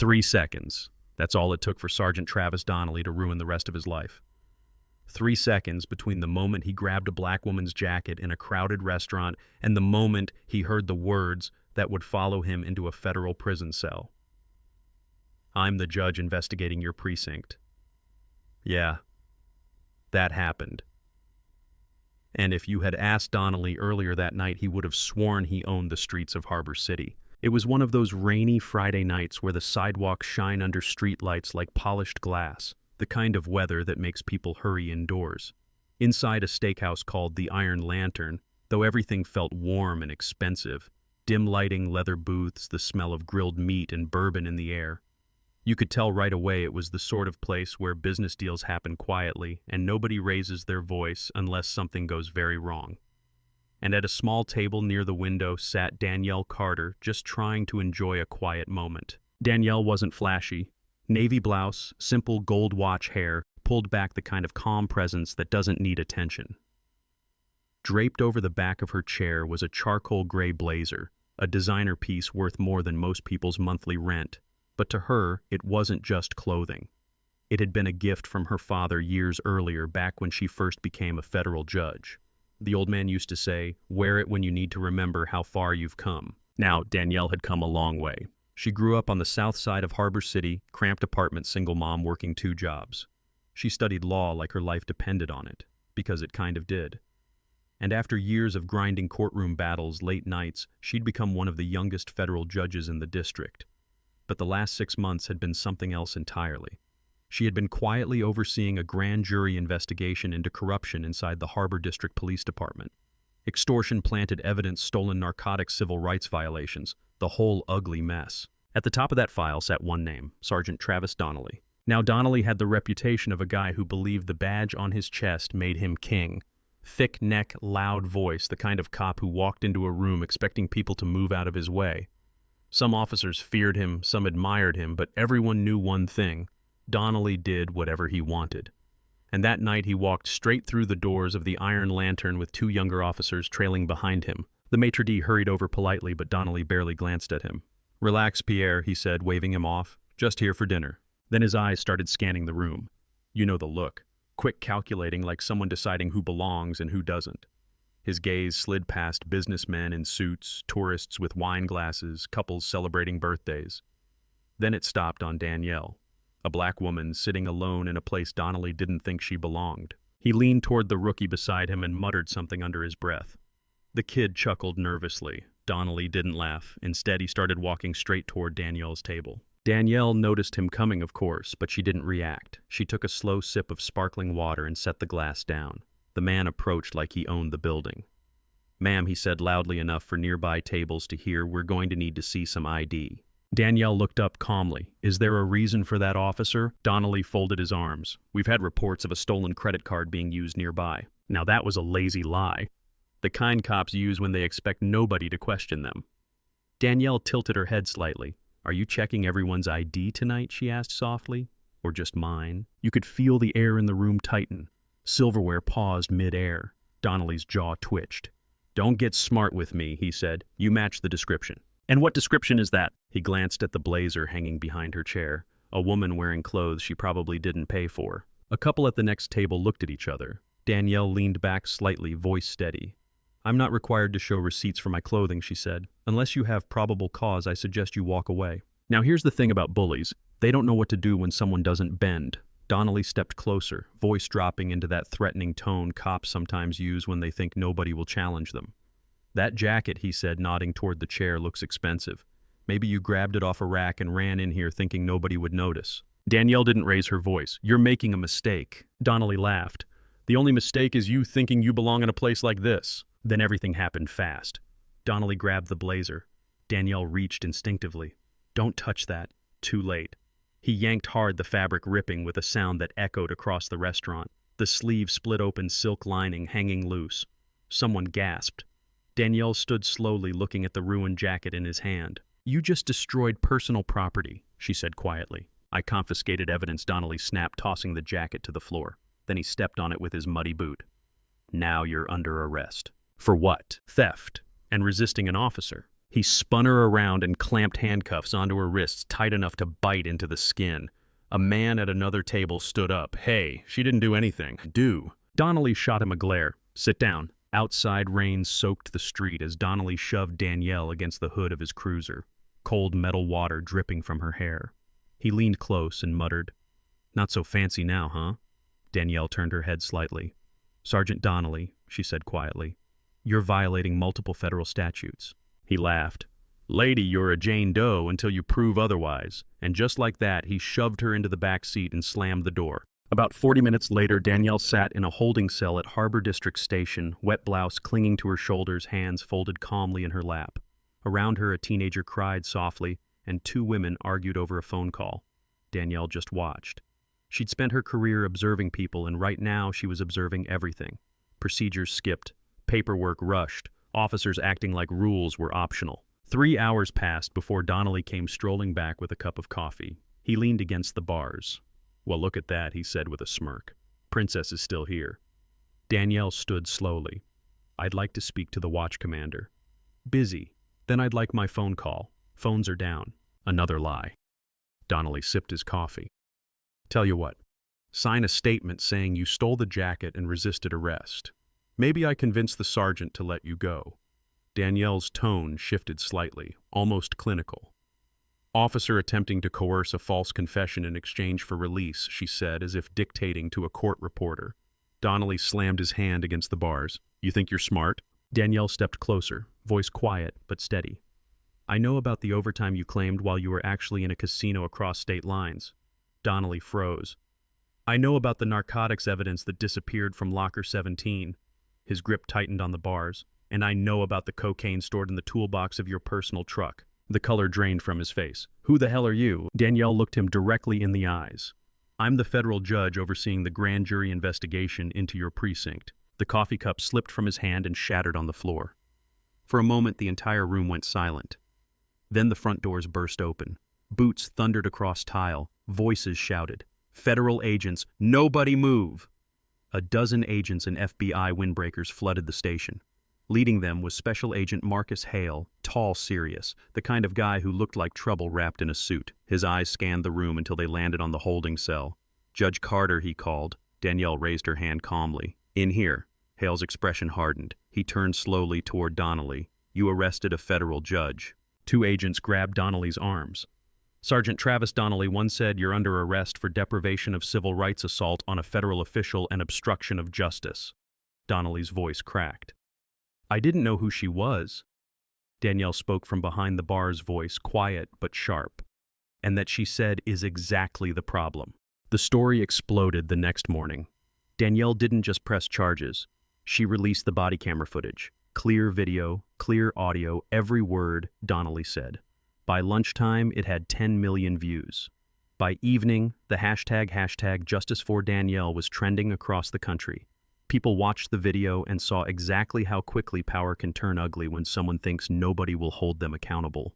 3 seconds. That's all it took for Sergeant Travis Donnelly to ruin the rest of his life. 3 seconds between the moment he grabbed a black woman's jacket in a crowded restaurant and the moment he heard the words that would follow him into a federal prison cell. I'm the judge investigating your precinct. Yeah, that happened. And if you had asked Donnelly earlier that night, he would have sworn he owned the streets of Harbor City. It was one of those rainy Friday nights where the sidewalks shine under streetlights like polished glass, the kind of weather that makes people hurry indoors. Inside a steakhouse called the Iron Lantern, though everything felt warm and expensive, dim lighting, leather booths, the smell of grilled meat and bourbon in the air. You could tell right away it was the sort of place where business deals happen quietly and nobody raises their voice unless something goes very wrong. And at a small table near the window sat Danielle Carter, just trying to enjoy a quiet moment. Danielle wasn't flashy. Navy blouse, simple gold watch hair, pulled back, the kind of calm presence that doesn't need attention. Draped over the back of her chair was a charcoal gray blazer, a designer piece worth more than most people's monthly rent. But to her, it wasn't just clothing. It had been a gift from her father years earlier, back when she first became a federal judge. The old man used to say, "Wear it when you need to remember how far you've come." Now, Danielle had come a long way. She grew up on the south side of Harbor City, cramped apartment, single mom working 2 jobs. She studied law like her life depended on it, because it kind of did. And after years of grinding courtroom battles, late nights, she'd become one of the youngest federal judges in the district. But the last 6 months had been something else entirely. She had been quietly overseeing a grand jury investigation into corruption inside the Harbor District Police Department. Extortion, planted evidence, stolen narcotics, civil rights violations, the whole ugly mess. At the top of that file sat one name, Sergeant Travis Donnelly. Now, Donnelly had the reputation of a guy who believed the badge on his chest made him king. Thick neck, loud voice, the kind of cop who walked into a room expecting people to move out of his way. Some officers feared him, some admired him, but everyone knew one thing: Donnelly did whatever he wanted. And that night he walked straight through the doors of the Iron Lantern with 2 younger officers trailing behind him. The maitre d' hurried over politely, but Donnelly barely glanced at him. "Relax, Pierre," he said, waving him off. "Just here for dinner." Then his eyes started scanning the room. You know the look. Quick calculating, like someone deciding who belongs and who doesn't. His gaze slid past businessmen in suits, tourists with wine glasses, couples celebrating birthdays. Then it stopped on Danielle, a black woman sitting alone in a place Donnelly didn't think she belonged. He leaned toward the rookie beside him and muttered something under his breath. The kid chuckled nervously. Donnelly didn't laugh. Instead, he started walking straight toward Danielle's table. Danielle noticed him coming, of course, but she didn't react. She took a slow sip of sparkling water and set the glass down. The man approached like he owned the building. "Ma'am," he said loudly enough for nearby tables to hear, "we're going to need to see some ID." Danielle looked up calmly. "Is there a reason for that, officer?" Donnelly folded his arms. "We've had reports of a stolen credit card being used nearby." Now that was a lazy lie. The kind cops use when they expect nobody to question them. Danielle tilted her head slightly. "Are you checking everyone's ID tonight?" she asked softly. "Or just mine?" You could feel the air in the room tighten. Silverware paused mid-air. Donnelly's jaw twitched. "Don't get smart with me," he said. "You match the description." "And what description is that?" He glanced at the blazer hanging behind her chair. A woman wearing clothes she probably didn't pay for. A couple at the next table looked at each other. Danielle leaned back slightly, voice steady. "I'm not required to show receipts for my clothing," she said. "Unless you have probable cause, I suggest you walk away." Now here's the thing about bullies. They don't know what to do when someone doesn't bend. Donnelly stepped closer, voice dropping into that threatening tone cops sometimes use when they think nobody will challenge them. "That jacket," he said, nodding toward the chair, "looks expensive. Maybe you grabbed it off a rack and ran in here thinking nobody would notice." Danielle didn't raise her voice. "You're making a mistake." Donnelly laughed. "The only mistake is you thinking you belong in a place like this." Then everything happened fast. Donnelly grabbed the blazer. Danielle reached instinctively. "Don't touch that." Too late. He yanked hard, the fabric ripping with a sound that echoed across the restaurant. The sleeve split open, silk lining hanging loose. Someone gasped. Danielle stood slowly, looking at the ruined jacket in his hand. "You just destroyed personal property," she said quietly. "I confiscated evidence," Donnelly snapped, tossing the jacket to the floor. Then he stepped on it with his muddy boot. "Now you're under arrest." "For what?" "Theft and resisting an officer." He spun her around and clamped handcuffs onto her wrists tight enough to bite into the skin. A man at another table stood up. "Hey, she didn't do anything." "Do." Donnelly shot him a glare. "Sit down." Outside rain soaked the street as Donnelly shoved Danielle against the hood of his cruiser, cold metal water dripping from her hair. He leaned close and muttered, "Not so fancy now, huh?" Danielle turned her head slightly. "Sergeant Donnelly," she said quietly, "you're violating multiple federal statutes." He laughed. "Lady, you're a Jane Doe until you prove otherwise." And just like that, he shoved her into the back seat and slammed the door. About 40 minutes later, Danielle sat in a holding cell at Harbor District Station, wet blouse clinging to her shoulders, hands folded calmly in her lap. Around her, a teenager cried softly, and two women argued over a phone call. Danielle just watched. She'd spent her career observing people, and right now she was observing everything. Procedures skipped, paperwork rushed, officers acting like rules were optional. 3 hours passed before Donnelly came strolling back with a cup of coffee. He leaned against the bars. "Well, look at that," he said with a smirk. "Princess is still here." Danielle stood slowly. "I'd like to speak to the watch commander." "Busy. Then I'd like my phone call. Phones are down." Another lie. Donnelly sipped his coffee. "Tell you what. Sign a statement saying you stole the jacket and resisted arrest. Maybe I convince the sergeant to let you go." Danielle's tone shifted slightly, almost clinical. "Officer attempting to coerce a false confession in exchange for release," she said, as if dictating to a court reporter. Donnelly slammed his hand against the bars. "You think you're smart?" Danielle stepped closer, voice quiet but steady. "I know about the overtime you claimed while you were actually in a casino across state lines." Donnelly froze. "I know about the narcotics evidence that disappeared from Locker 17. His grip tightened on the bars. "And I know about the cocaine stored in the toolbox of your personal truck." The color drained from his face. "Who the hell are you?" Danielle looked him directly in the eyes. "I'm the federal judge overseeing the grand jury investigation into your precinct." The coffee cup slipped from his hand and shattered on the floor. For a moment, the entire room went silent. Then the front doors burst open. Boots thundered across tile. Voices shouted. "Federal agents, nobody move!" A dozen agents and FBI windbreakers flooded the station. Leading them was Special Agent Marcus Hale, tall, serious, the kind of guy who looked like trouble wrapped in a suit. His eyes scanned the room until they landed on the holding cell. "Judge Carter," he called. Danielle raised her hand calmly. "In here." Hale's expression hardened. He turned slowly toward Donnelly. "You arrested a federal judge." Two agents grabbed Donnelly's arms. "Sergeant Travis Donnelly once said you're under arrest for deprivation of civil rights assault on a federal official and obstruction of justice." Donnelly's voice cracked. "I didn't know who she was." Danielle spoke from behind the bar's voice, quiet but sharp. "And that she said is exactly the problem." The story exploded the next morning. Danielle didn't just press charges. She released the body camera footage. Clear video, clear audio, every word, Donnelly said. By lunchtime, it had 10 million views. By evening, the hashtag Justice for Danielle was trending across the country. People watched the video and saw exactly how quickly power can turn ugly when someone thinks nobody will hold them accountable.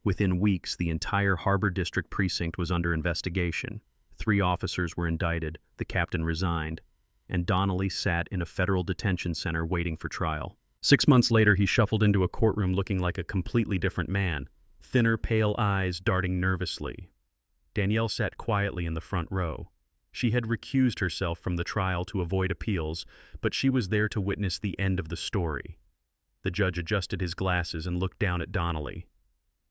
Within weeks, the entire Harbor District precinct was under investigation. 3 officers were indicted, the captain resigned, and Donnelly sat in a federal detention center waiting for trial. 6 months later, he shuffled into a courtroom looking like a completely different man, thinner, pale eyes darting nervously. Danielle sat quietly in the front row. She had recused herself from the trial to avoid appeals, but she was there to witness the end of the story. The judge adjusted his glasses and looked down at Donnelly.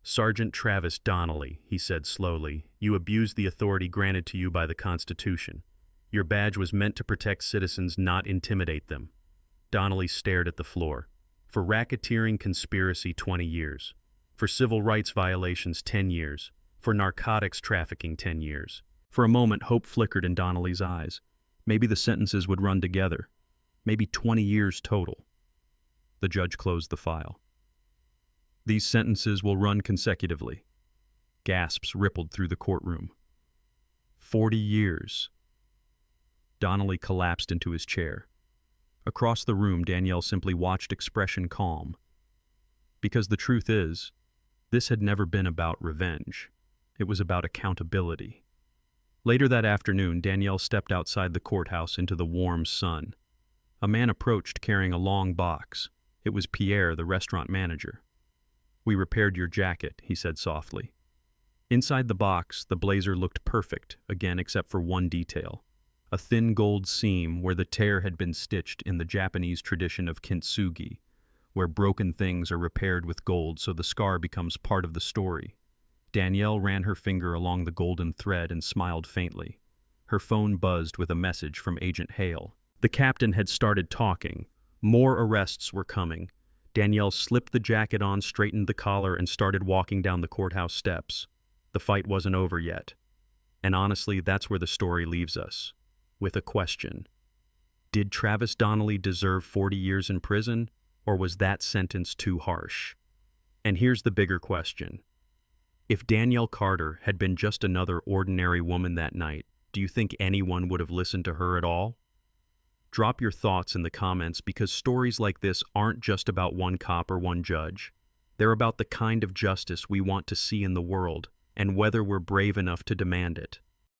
"Sergeant Travis Donnelly," he said slowly, "you abused the authority granted to you by the Constitution. Your badge was meant to protect citizens, not intimidate them." Donnelly stared at the floor. "For racketeering conspiracy, 20 years. For civil rights violations, 10 years. For narcotics trafficking, 10 years. For a moment, hope flickered in Donnelly's eyes. Maybe the sentences would run together. Maybe 20 years total. The judge closed the file. "These sentences will run consecutively." Gasps rippled through the courtroom. 40 years. Donnelly collapsed into his chair. Across the room, Danielle simply watched, expression calm. Because the truth is, this had never been about revenge. It was about accountability. Later that afternoon, Danielle stepped outside the courthouse into the warm sun. A man approached carrying a long box. It was Pierre, the restaurant manager. "We repaired your jacket," he said softly. Inside the box, the blazer looked perfect, again except for one detail. A thin gold seam where the tear had been stitched in the Japanese tradition of kintsugi, where broken things are repaired with gold so the scar becomes part of the story. Danielle ran her finger along the golden thread and smiled faintly. Her phone buzzed with a message from Agent Hale. The captain had started talking. More arrests were coming. Danielle slipped the jacket on, straightened the collar, and started walking down the courthouse steps. The fight wasn't over yet. And honestly, that's where the story leaves us, with a question. Did Travis Donnelly deserve 40 years in prison, or was that sentence too harsh? And here's the bigger question. If Danielle Carter had been just another ordinary woman that night, do you think anyone would have listened to her at all? Drop your thoughts in the comments, because stories like this aren't just about one cop or one judge. They're about the kind of justice we want to see in the world, and whether we're brave enough to demand it.